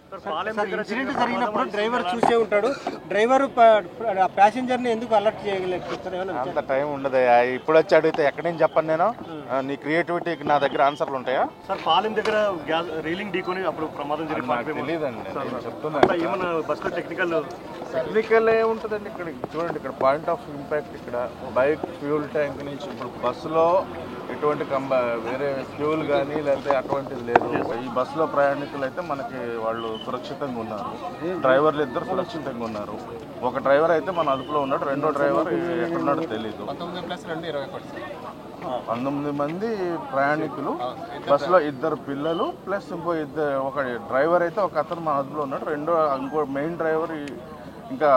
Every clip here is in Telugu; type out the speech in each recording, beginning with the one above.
ఇన్సిడెంట్ జరిగినప్పుడు డ్రైవర్ చూసే ఉంటాడు, డ్రైవర్ ప్యాసింజర్ని ఎందుకు అలర్ట్ చేయగలుగుతారు? అంత టైం ఉండదు. ఇప్పుడు వచ్చి అడిగితే ఎక్కడి నుంచి చెప్పను నేను. నీ క్రియేటివిటీకి నా దగ్గర ఆన్సర్లు ఉంటాయా? సార్ పాలెం దగ్గర గ్యాస్ రీలింగ్ ఢీకొని అప్పుడు ప్రమాదం జరిగింది. తెలియదండి, నేను చెప్తున్నా. ఏమన్నా బస్సులో టెక్నికల్ ఏముంటుందండి ఇక్కడ చూడండి. ఇక్కడ పాయింట్ ఆఫ్ ఇంపాక్ట్ ఇక్కడ బైక్ ఫ్యూల్ ట్యాంక్ నుంచి ఇప్పుడు బస్సులో ఎటువంటి వేరే ఫ్యూల్ కానీ లేకపోతే అటువంటిది లేదు. ఈ బస్సులో ప్రయాణికులు అయితే మనకి వాళ్ళు సురక్షితంగా ఉన్నారు, డ్రైవర్లు ఇద్దరు సురక్షితంగా ఉన్నారు. ఒక డ్రైవర్ అయితే మన అదుపులో ఉన్నాడు, రెండో డ్రైవర్ ఎక్కడున్నాడో తెలీదు. 19 మంది ప్రయాణికులు, బస్సులో ఇద్దరు పిల్లలు ప్లస్ ఒక డ్రైవర్ అయితే ఒక అతను మన అదుపులో ఉన్నాడు, ఇంకో మెయిన్ డ్రైవర్ ఇంకా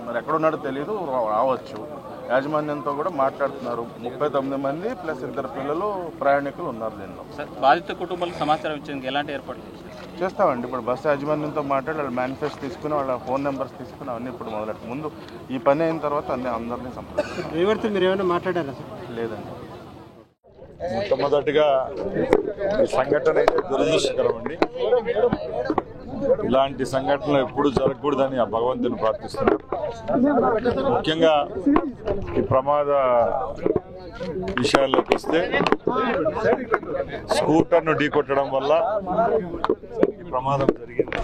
మరి ఎక్కడున్నాడో తెలీదు, రావచ్చు. యాజమాన్యంతో కూడా మాట్లాడుతున్నారు. 39 మంది ప్లస్ ఇద్దరు పిల్లలు ప్రయాణికులు ఉన్నారు దీనిలో. బాధిత కుటుంబాలకు సమాచారం ఇచ్చేందుకు ఎలాంటి ఏర్పాట్లు చేస్తామండి? ఇప్పుడు బస్సు యాజమాన్యంతో మాట్లాడి వాళ్ళ మేనిఫెస్టో తీసుకుని వాళ్ళ ఫోన్ నెంబర్స్ తీసుకుని అవన్నీ ఇప్పుడు మొదలెట్టు. ముందు ఈ పని అయిన తర్వాత అందరినీ సంప్రదించారు. డ్రైవర్తో మీరు ఏమైనా మాట్లాడారా సార్? లేదండి. మొట్టమొదటిగా ఈ సంఘటన అయితే దురదృష్టకరం అండి. ఇలాంటి సంఘటనలు ఎప్పుడు జరగకూడదని ఆ భగవంతుని ప్రార్థిస్తున్నాం. ముఖ్యంగా ఈ ప్రమాద విషయాల్లోకి వస్తే స్కూటర్ను ఢీకొట్టడం వల్ల ఈ ప్రమాదం జరిగింది.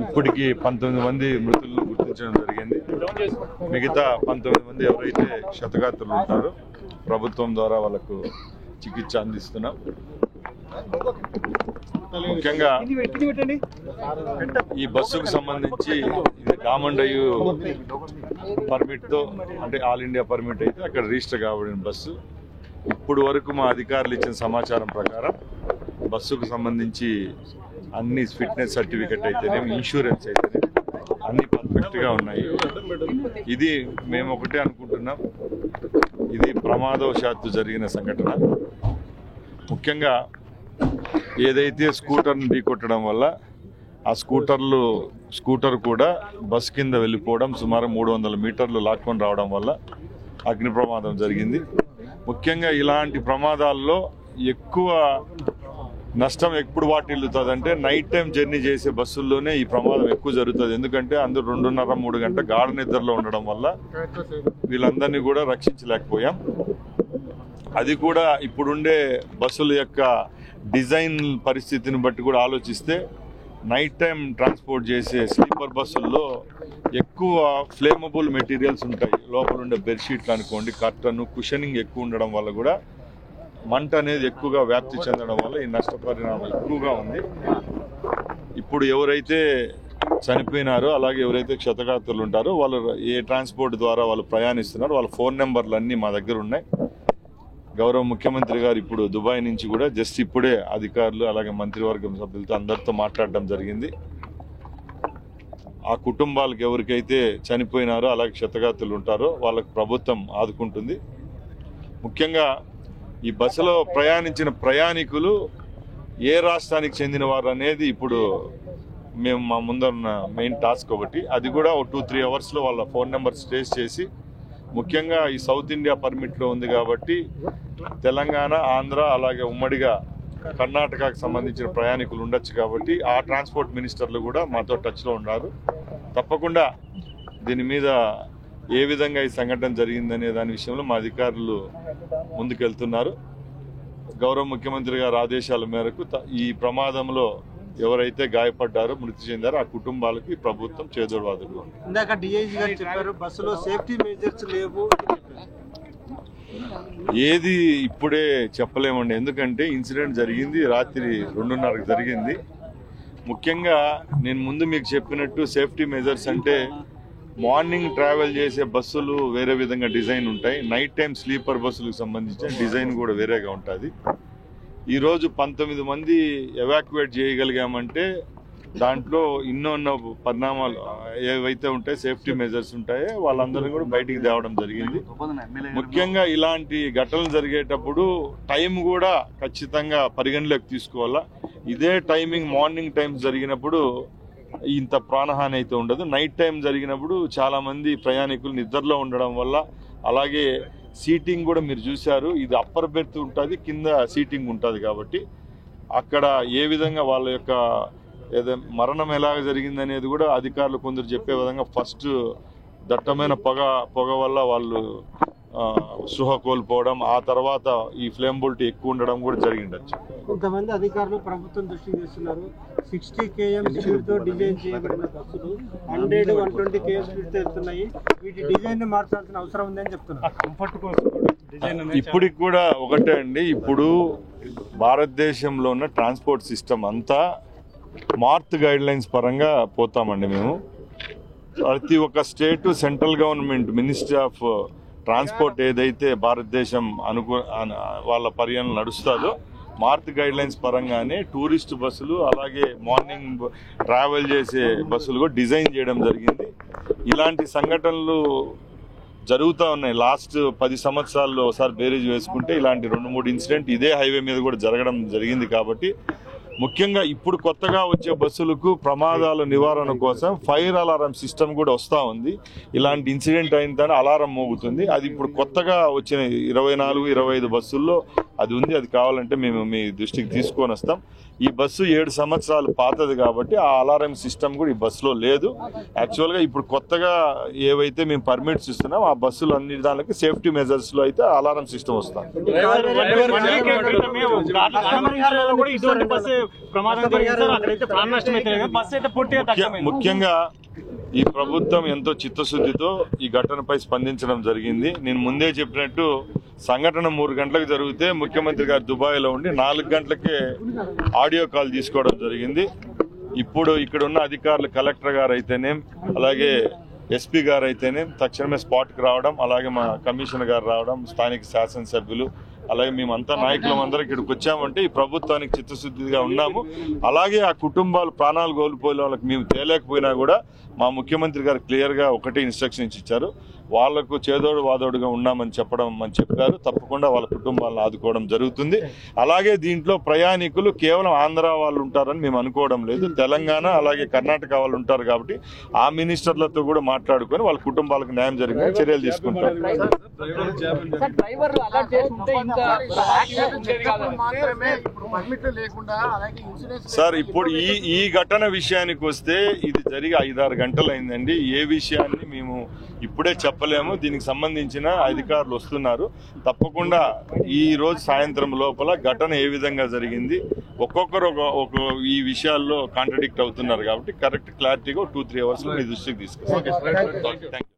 ఇప్పటికీ 19 మంది మృతులను గుర్తించడం జరిగింది. మిగతా 19 మంది ఎవరైతే క్షతగాత్రులు ఉంటారో ప్రభుత్వం ద్వారా వాళ్ళకు చికిత్స అందిస్తున్నాం. ముఖ్యంగా ఈ బస్సుకు సంబంధించి ఇది కామండయ్య పర్మిట్తో, అంటే ఆల్ ఇండియా పర్మిట్ అయితే అక్కడ రిజిస్టర్ కాబడిన బస్సు. ఇప్పుడు వరకు మా అధికారులు ఇచ్చిన సమాచారం ప్రకారం బస్సుకు సంబంధించి అన్ని ఫిట్నెస్ సర్టిఫికెట్ అయితేనేమి, ఇన్సూరెన్స్ అయితేనే అన్ని పర్ఫెక్ట్గా ఉన్నాయి. ఇది మేము ఒకటే అనుకుంటున్నాం, ఇది ప్రమాదవశాత్తు జరిగిన సంఘటన. ముఖ్యంగా ఏదైతే స్కూటర్ని ఢీకొట్టడం వల్ల ఆ స్కూటర్ కూడా బస్ కింద వెళ్ళిపోవడం, సుమారు 300 మీటర్లు లాక్కొని రావడం వల్ల అగ్ని ప్రమాదం జరిగింది. ముఖ్యంగా ఇలాంటి ప్రమాదాల్లో ఎక్కువ నష్టం ఎప్పుడు వాటిల్లుతుంది అంటే నైట్ టైం జర్నీ చేసే బస్సుల్లోనే ఈ ప్రమాదం ఎక్కువ జరుగుతుంది. ఎందుకంటే అందరూ 2.5-3 గంటల గాఢ నిద్రలో ఉండడం వల్ల వీళ్ళందరినీ కూడా రక్షించలేకపోయాం. అది కూడా ఇప్పుడుండే బస్సుల యొక్క డిజైన్ పరిస్థితిని బట్టి కూడా ఆలోచిస్తే నైట్ టైం ట్రాన్స్పోర్ట్ చేసే స్లీపర్ బస్సుల్లో ఎక్కువ ఫ్లేమబుల్ మెటీరియల్స్ ఉంటాయి. లోపల ఉండే బెడ్షీట్లు అనుకోండి, కర్టన్, కుషనింగ్ ఎక్కువ ఉండడం వల్ల కూడా మంట అనేది ఎక్కువగా వ్యాప్తి చెందడం వల్ల ఈ నష్టపరిణామం ఎక్కువగా ఉంది. ఇప్పుడు ఎవరైతే చనిపోయినారో అలాగే ఎవరైతే క్షతగాత్రులు ఉంటారో వాళ్ళు ఏ ట్రాన్స్పోర్ట్ ద్వారా వాళ్ళు ప్రయాణిస్తున్నారో వాళ్ళ ఫోన్ నెంబర్లు అన్నీ మా దగ్గర ఉన్నాయి. గౌరవ ముఖ్యమంత్రి గారు ఇప్పుడు దుబాయ్ నుంచి కూడా జస్ట్ ఇప్పుడే అధికారులు అలాగే మంత్రివర్గం సభ్యులతో అందరితో మాట్లాడడం జరిగింది. ఆ కుటుంబాలకు ఎవరికైతే చనిపోయినారో అలాగే క్షతగాత్రులు ఉంటారో వాళ్ళకు ప్రభుత్వం ఆదుకుంటుంది. ముఖ్యంగా ఈ బస్సులో ప్రయాణించిన ప్రయాణికులు ఏ రాష్ట్రానికి చెందిన వారు అనేది ఇప్పుడు మేము మా ముందరున్న మెయిన్ టాస్క్ ఒకటి. అది కూడా 2-3 అవర్స్లో వాళ్ళ ఫోన్ నెంబర్స్ ట్రేస్ చేసి, ముఖ్యంగా ఈ సౌత్ ఇండియా పర్మిట్లో ఉంది కాబట్టి తెలంగాణ, ఆంధ్ర అలాగే ఉమ్మడిగా కర్ణాటకకు సంబంధించిన ప్రయాణికులు ఉండొచ్చు కాబట్టి ఆ ట్రాన్స్పోర్ట్ మినిస్టర్లు కూడా మాతో టచ్లో ఉన్నారు. తప్పకుండా దీని మీద ఏ విధంగా ఈ సంఘటన జరిగిందనే దాని విషయంలో మా అధికారులు ముందుకెళ్తున్నారు. గౌరవ ముఖ్యమంత్రి గారి ఆదేశాల మేరకు ఈ ప్రమాదంలో ఎవరైతే గాయపడ్డారో, మృతి చెందారో ఆ కుటుంబాలకి ప్రభుత్వం చేదోడువాదుగా ఉంది. ఇందాక డిఐజీ గారు చెప్పారు బస్సులో సేఫ్టీ మెజర్స్ లేవు. ఏది ఇప్పుడే చెప్పలేమండి, ఎందుకంటే ఇన్సిడెంట్ జరిగింది రాత్రి 2:30కి జరిగింది. ముఖ్యంగా నేను ముందు మీకు చెప్పినట్టు సేఫ్టీ మెజర్స్ అంటే మార్నింగ్ ట్రావెల్ చేసే బస్సులు వేరే విధంగా డిజైన్ ఉంటాయి, నైట్ టైం స్లీపర్ బస్సులకు సంబంధించిన డిజైన్ కూడా వేరేగా ఉంటుంది. ఈరోజు 19 మంది ఎవాక్యువేట్ చేయగలిగామంటే దాంట్లో ఎన్నో పరిణామాలు ఏవైతే ఉంటాయో, సేఫ్టీ మెజర్స్ ఉంటాయో వాళ్ళందరినీ కూడా బయటికి తేవడం జరిగింది. ముఖ్యంగా ఇలాంటి ఘటనలు జరిగేటప్పుడు టైం కూడా ఖచ్చితంగా పరిగణలోకి తీసుకోవాలా. ఇదే టైమింగ్ మార్నింగ్ టైమ్స్ జరిగినప్పుడు ఇంత ప్రాణహాని అయితే ఉండదు. నైట్ టైం జరిగినప్పుడు చాలా మంది ప్రయాణికులు నిద్రలో ఉండడం వల్ల, అలాగే సీటింగ్ కూడా మీరు చూశారు, ఇది అప్పర్ బెర్త్ ఉంటుంది, కింద సీటింగ్ ఉంటుంది కాబట్టి అక్కడ ఏ విధంగా వాళ్ళ యొక్క మరణం ఎలాగ జరిగిందనేది కూడా అధికారులు కొందరు చెప్పే విధంగా ఫస్ట్ దట్టమైన పొగ వల్ల వాళ్ళు స్పృహ కోల్పోవడం, ఆ తర్వాత ఈ ఫ్లేమబిలిటీ ఎక్కువ ఉండడం కూడా జరిగిండొచ్చు. కొంతమంది అధికారులు ప్రభుత్వం దృష్టికి తెస్తున్నారు, 60 km స్పీడ్తో డిజైన్ చేయబడిన బస్సులు 100-120 km స్పీడ్తో వెళ్తున్నాయి, వీటి డిజైన్ మార్చాల్సిన అవసరం ఉందని చెప్తున్నారు. కంఫర్ట్ కోసం ఇప్పటికి కూడా ఒకటే అండి, ఇప్పుడు భారతదేశంలో ఉన్న ట్రాన్స్పోర్ట్ సిస్టమ్ అంతా మార్త్ గైడ్ లైన్స్ పరంగా పోతామండి. మేము ప్రతి ఒక్క state central government ministry of transport ఏదైతే భారతదేశం వాళ్ళ పర్యటన నడుస్తుందో మార్త్ గైడ్ లైన్స్ పరంగానే టూరిస్ట్ బస్సులు అలాగే మార్నింగ్ ట్రావెల్ చేసే బస్సులు కూడా డిజైన్ చేయడం జరిగింది. ఇలాంటి సంఘటనలు జరుగుతూ ఉన్నాయి. లాస్ట్ 10 సంవత్సరాల్లో ఒకసారి బేరేజ్ వేసుకుంటే ఇలాంటి 2-3 ఇన్సిడెంట్ ఇదే హైవే మీద కూడా జరగడం జరిగింది. కాబట్టి ముఖ్యంగా ఇప్పుడు కొత్తగా వచ్చే బస్సులకు ప్రమాదాల నివారణ కోసం ఫైర్ అలారం సిస్టమ్ కూడా వస్తూ ఉంది. ఇలాంటి ఇన్సిడెంట్ అయిన అలారం మోగుతుంది. అది ఇప్పుడు కొత్తగా వచ్చిన 24-25 బస్సుల్లో అది ఉంది. అది కావాలంటే మేము మీ దృష్టికి తీసుకొని వస్తాం. ఈ బస్సు 7 సంవత్సరాలు పాతది కాబట్టి ఆ అలారం సిస్టమ్ కూడా ఈ బస్సులో లేదు. యాక్చువల్గా ఇప్పుడు కొత్తగా ఏవైతే మేము పర్మిట్స్ ఇస్తున్నాం ఆ బస్సులు అన్ని దానికి సేఫ్టీ మెజర్స్లో అయితే అలారం సిస్టమ్ వస్తాం. ముఖ్యంగా ఈ ప్రభుత్వం ఎంతో చిత్తశుద్ధితో ఈ ఘటనపై స్పందించడం జరిగింది. నేను ముందే చెప్పినట్టు సంఘటన 3 గంటలకు జరిగితే ముఖ్యమంత్రి గారు దుబాయ్లో ఉండి 4 గంటలకే ఆడియో కాల్ తీసుకోవడం జరిగింది. ఇప్పుడు ఇక్కడ ఉన్న అధికారులు కలెక్టర్ గారు అయితేనేం అలాగే ఎస్పీ గారు అయితేనేం తక్షణమే స్పాట్కి రావడం, అలాగే మా కమిషనర్ గారు రావడం, స్థానిక శాసనసభ్యులు అలాగే మేమంతా నాయకులం అందరం ఇక్కడికి వచ్చామంటే ఈ ప్రభుత్వానికి చిత్తశుద్ధిగా ఉన్నాము. అలాగే ఆ కుటుంబాలు ప్రాణాలు కోల్పోయిన వాళ్ళకి మేము తేలేకపోయినా కూడా మా ముఖ్యమంత్రి గారు క్లియర్గా ఒకటే ఇన్స్ట్రక్షన్స్ ఇచ్చారు, వాళ్లకు చేదోడు వాదోడుగా ఉన్నామని చెప్పారు. తప్పకుండా వాళ్ళ కుటుంబాలను ఆదుకోవడం జరుగుతుంది. అలాగే దీంట్లో ప్రయాణికులు కేవలం ఆంధ్ర వాళ్ళు ఉంటారని మేము అనుకోవడం లేదు. తెలంగాణ అలాగే కర్ణాటక వాళ్ళు ఉంటారు కాబట్టి ఆ మినిస్టర్లతో కూడా మాట్లాడుకొని వాళ్ళ కుటుంబాలకు న్యాయం జరిగే చర్యలు తీసుకుంటారు. సార్ ఇప్పుడు ఈ ఘటన విషయానికి వస్తే ఇది జరిగి 5-6 గంటలు అయిందండి. ఏ విషయాన్ని మేము ఇప్పుడే చెప్పలేము. దీనికి సంబంధించిన అధికారులు వస్తున్నారు. తప్పకుండా ఈ రోజు సాయంత్రం లోపల ఘటన ఏ విధంగా జరిగింది ఒక్కొక్కరు ఈ విషయాల్లో కాంట్రడిక్ట్ అవుతున్నారు కాబట్టి కరెక్ట్ క్లారిటీగా 2-3 అవర్స్ మీ దృష్టికి తీసుకొస్తాం.